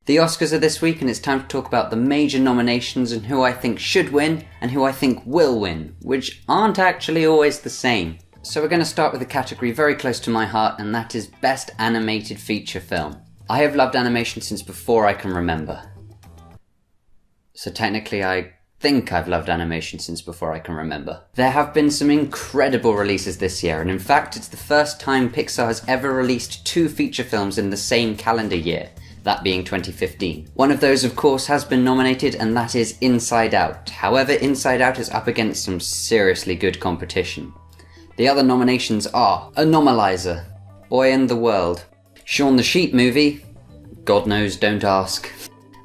The Oscars are this week and it's time to talk about the major nominations and who I think should win and who I think will win, which aren't actually always the same. So we're going to start with a category very close to my heart, and that is Best Animated Feature Film. I have loved animation since before I can remember. So technically I think I've loved animation since before I can remember. There have been some incredible releases this year, and in fact it's the first time Pixar has ever released two feature films in the same calendar year, that being 2015. One of those of course has been nominated, and that is Inside Out. However, Inside Out is up against some seriously good competition. The other nominations are Anomalizer, Boy and the World, Shaun the Sheep Movie, God knows, don't ask,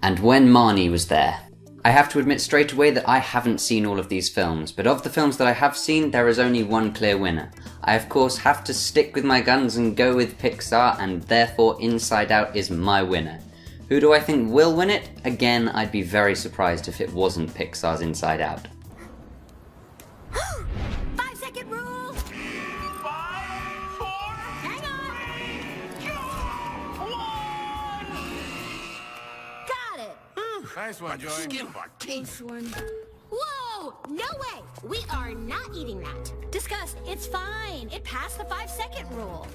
and When Marnie Was There. I have to admit straight away that I haven't seen all of these films, but of the films that I have seen, there is only one clear winner. I of course have to stick with my guns and go with Pixar, and therefore Inside Out is my winner. Who do I think will win it? Again, I'd be very surprised if it wasn't Pixar's Inside Out. 5-second rule! 5, 4, hang on! 1! Got it! Nice one, Joey. Thanks, one. Whoa! No way! We are not eating that. Discussed. It's fine. It passed the 5-second rule.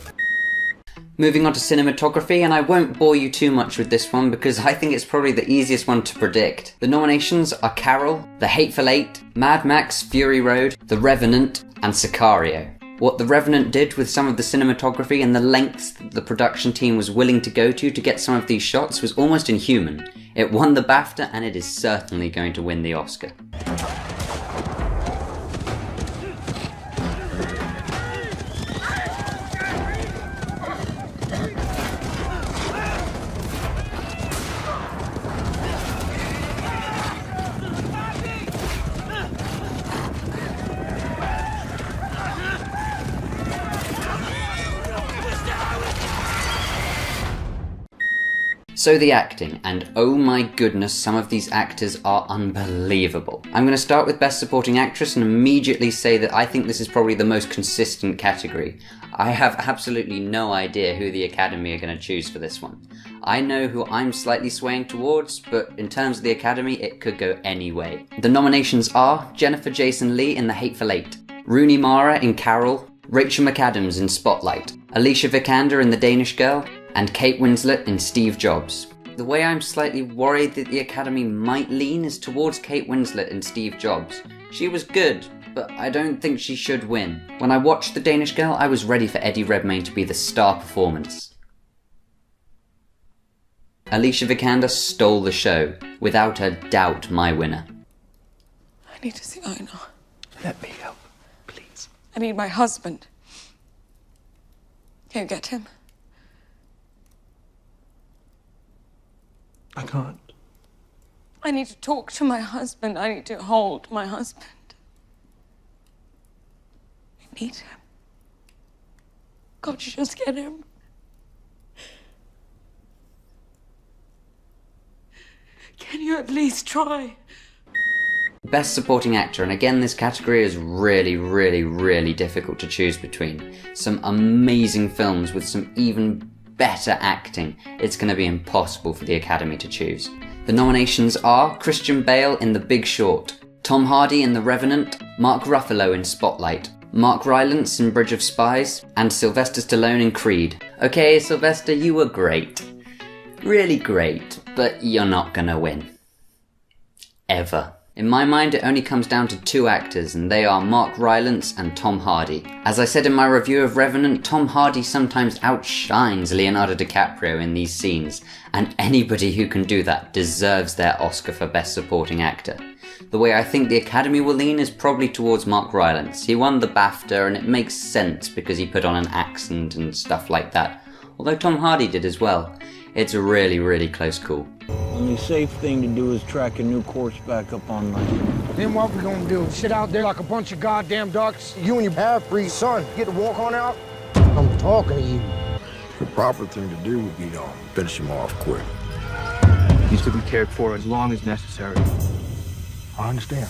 Moving on to cinematography, and I won't bore you too much with this one because I think it's probably the easiest one to predict. The nominations are Carol, The Hateful Eight, Mad Max Fury Road, The Revenant, and Sicario. What The Revenant did with some of the cinematography and the lengths that the production team was willing to go to get some of these shots was almost inhuman. It won the BAFTA, and it is certainly going to win the Oscar. So the acting, and oh my goodness, some of these actors are unbelievable. I'm going to start with Best Supporting Actress and immediately say that I think this is probably the most consistent category. I have absolutely no idea who the Academy are going to choose for this one. I know who I'm slightly swaying towards, but in terms of the Academy, it could go any way. The nominations are Jennifer Jason Leigh in The Hateful Eight, Rooney Mara in Carol, Rachel McAdams in Spotlight, Alicia Vikander in The Danish Girl, and Kate Winslet in Steve Jobs. The way I'm slightly worried that the Academy might lean is towards Kate Winslet in Steve Jobs. She was good, but I don't think she should win. When I watched The Danish Girl, I was ready for Eddie Redmayne to be the star performance. Alicia Vikander stole the show, without a doubt my winner. I need to see Einar. Let me help, please. I need my husband. Can you get him? I can't. I need to talk to my husband. I need to hold my husband. I need him. Can't you just get him? Can you at least try? Best Supporting Actor, and again this category is really difficult to choose between. Some amazing films with some even better acting. It's going to be impossible for the Academy to choose. The nominations are Christian Bale in The Big Short, Tom Hardy in The Revenant, Mark Ruffalo in Spotlight, Mark Rylance in Bridge of Spies, and Sylvester Stallone in Creed. Okay, Sylvester, you were great. Really great, but you're not gonna win. Ever. In my mind, it only comes down to two actors, and they are Mark Rylance and Tom Hardy. As I said in my review of Revenant, Tom Hardy sometimes outshines Leonardo DiCaprio in these scenes, and anybody who can do that deserves their Oscar for Best Supporting Actor. The way I think the Academy will lean is probably towards Mark Rylance. He won the BAFTA, and it makes sense because he put on an accent and stuff like that, although Tom Hardy did as well. It's a really close call. Only safe thing to do is track a new course back up online. Then what we gonna do? Sit out there like a bunch of goddamn ducks? You and your half-breed son get to walk on out? I'm talking to you. The proper thing to do would be to finish him off quick. He's to be cared for as long as necessary. I understand.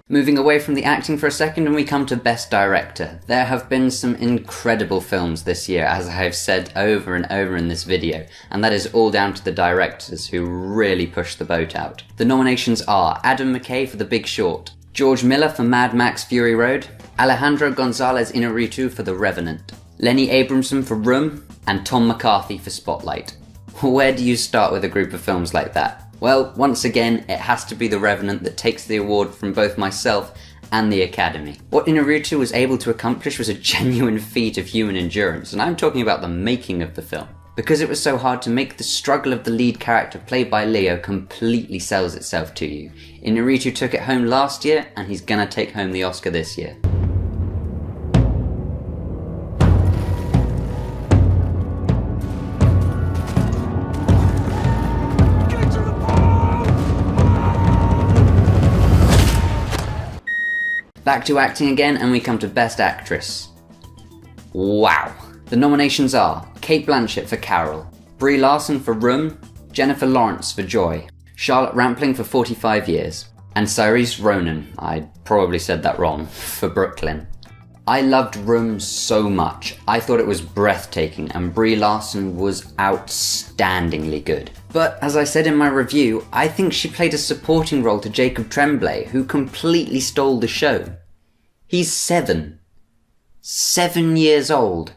Moving away from the acting for a second, and we come to Best Director. There have been some incredible films this year, as I have said over and over in this video, and that is all down to the directors who really pushed the boat out. The nominations are Adam McKay for The Big Short, George Miller for Mad Max Fury Road, Alejandro González Iñárritu for The Revenant, Lenny Abramson for Room, and Tom McCarthy for Spotlight. Where do you start with a group of films like that? Well, once again, it has to be The Revenant that takes the award from both myself and the Academy. What Iñárritu was able to accomplish was a genuine feat of human endurance, and I'm talking about the making of the film. Because it was so hard to make, the struggle of the lead character played by Leo completely sells itself to you. Iñárritu took it home last year, and he's gonna take home the Oscar this year. Back to acting again, and we come to Best Actress. Wow. The nominations are Cate Blanchett for Carol, Brie Larson for Room, Jennifer Lawrence for Joy, Charlotte Rampling for 45 Years, and Saoirse Ronan, I probably said that wrong, for Brooklyn. I loved Room so much. I thought it was breathtaking, and Brie Larson was outstandingly good. But as I said in my review, I think she played a supporting role to Jacob Tremblay, who completely stole the show. He's 7. 7 years old.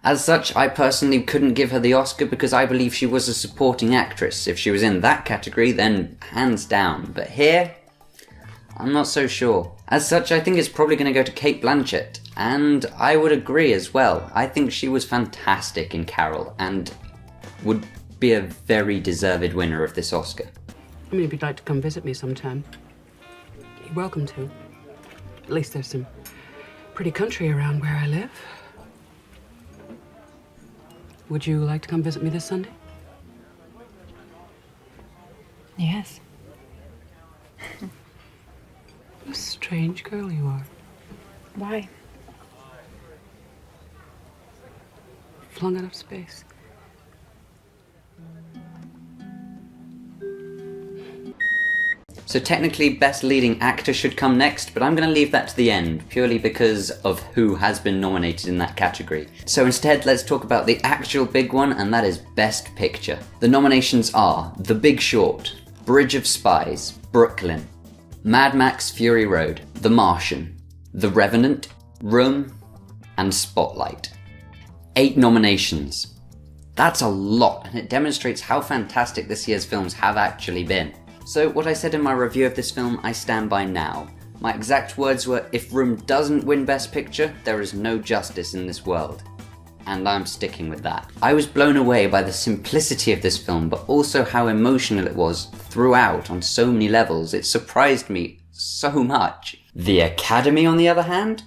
As such, I personally couldn't give her the Oscar because I believe she was a supporting actress. If she was in that category, then hands down. But here, I'm not so sure. As such, I think it's probably going to go to Cate Blanchett, and I would agree as well. I think she was fantastic in Carol, and would be a very deserved winner of this Oscar. I mean, if you'd like to come visit me sometime, you're welcome to. At least there's some pretty country around where I live. Would you like to come visit me this Sunday? Yes. What a strange girl you are. Why? Flung out of space. So technically Best Leading Actor should come next, but I'm going to leave that to the end, purely because of who has been nominated in that category. So instead, let's talk about the actual big one, and that is Best Picture. The nominations are The Big Short, Bridge of Spies, Brooklyn, Mad Max Fury Road, The Martian, The Revenant, Room, and Spotlight. 8 nominations. That's a lot, and it demonstrates how fantastic this year's films have actually been. So what I said in my review of this film, I stand by now. My exact words were, if Room doesn't win Best Picture, there is no justice in this world. And I'm sticking with that. I was blown away by the simplicity of this film, but also how emotional it was throughout on so many levels. It surprised me so much. The Academy, on the other hand?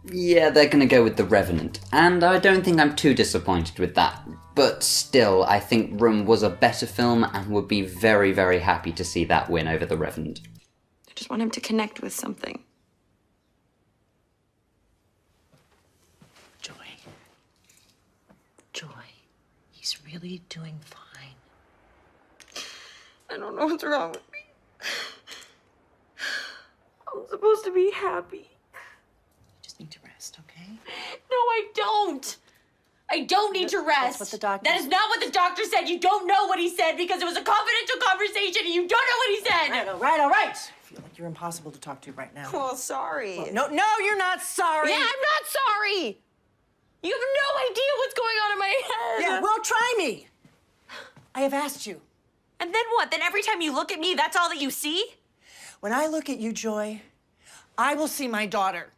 Yeah, they're gonna go with The Revenant, and I don't think I'm too disappointed with that. But still, I think Room was a better film and would be very, very happy to see that win over The Revenant. I just want him to connect with something. Joy. Joy. He's really doing fine. I don't know what's wrong with me. I'm supposed to be happy. You just need to rest, okay? No, I don't. I don't need to rest. That's what the doctor That is not what the doctor said. You don't know what he said because it was a confidential conversation and you don't know what he said. All right. I feel like you're impossible to talk to right now. Well, sorry. Well, no, you're not sorry. Yeah, I'm not sorry. You have no idea what's going on in my head. Yeah, well, try me. I have asked you. And then what? Then every time you look at me, that's all that you see? When I look at you, Joy, I will see my daughter.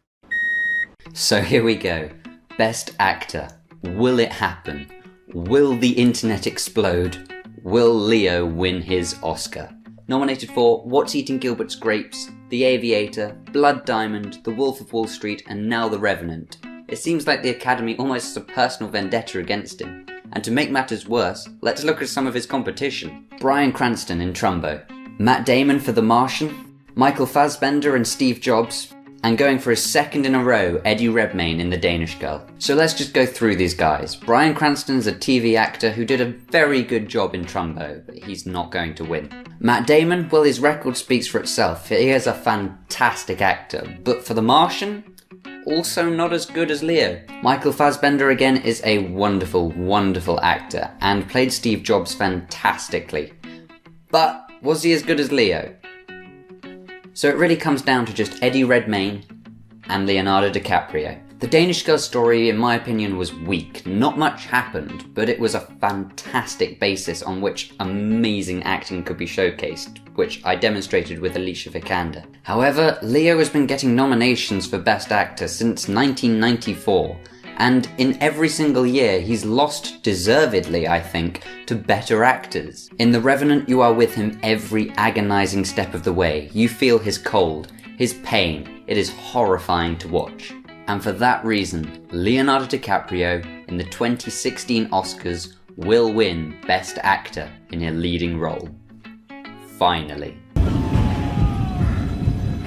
So here we go. Best Actor. Will it happen? Will the internet explode? Will Leo win his Oscar? Nominated for What's Eating Gilbert's Grapes, The Aviator, Blood Diamond, The Wolf of Wall Street, and now The Revenant. It seems like the Academy almost has a personal vendetta against him. And to make matters worse, let's look at some of his competition. Bryan Cranston in Trumbo, Matt Damon for The Martian, Michael Fassbender and Steve Jobs, and going for his second in a row, Eddie Redmayne in The Danish Girl. So let's just go through these guys. Bryan Cranston is a TV actor who did a very good job in Trumbo, but he's not going to win. Matt Damon, well, his record speaks for itself. He is a fantastic actor, but for The Martian, also not as good as Leo. Michael Fassbender again is a wonderful, wonderful actor and played Steve Jobs fantastically. But was he as good as Leo? So it really comes down to just Eddie Redmayne and Leonardo DiCaprio. The Danish Girl story, in my opinion, was weak. Not much happened, but it was a fantastic basis on which amazing acting could be showcased, which I demonstrated with Alicia Vikander. However, Leo has been getting nominations for Best Actor since 1994, and in every single year he's lost, deservedly I think, to better actors. In The Revenant you are with him every agonising step of the way. You feel his cold, his pain. It is horrifying to watch. And for that reason, Leonardo DiCaprio in the 2016 Oscars will win Best Actor in a leading role. Finally. All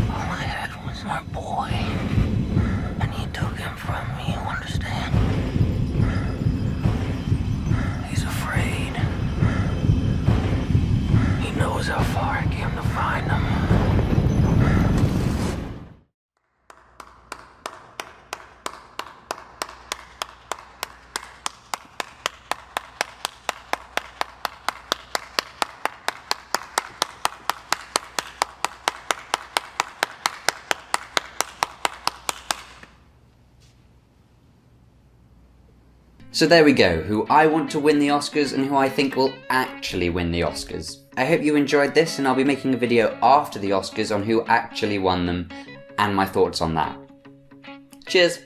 I had was my boy, and he took him from me, you understand? He's afraid. He knows how far I came to find him. So there we go, who I want to win the Oscars and who I think will actually win the Oscars. I hope you enjoyed this, and I'll be making a video after the Oscars on who actually won them and my thoughts on that. Cheers!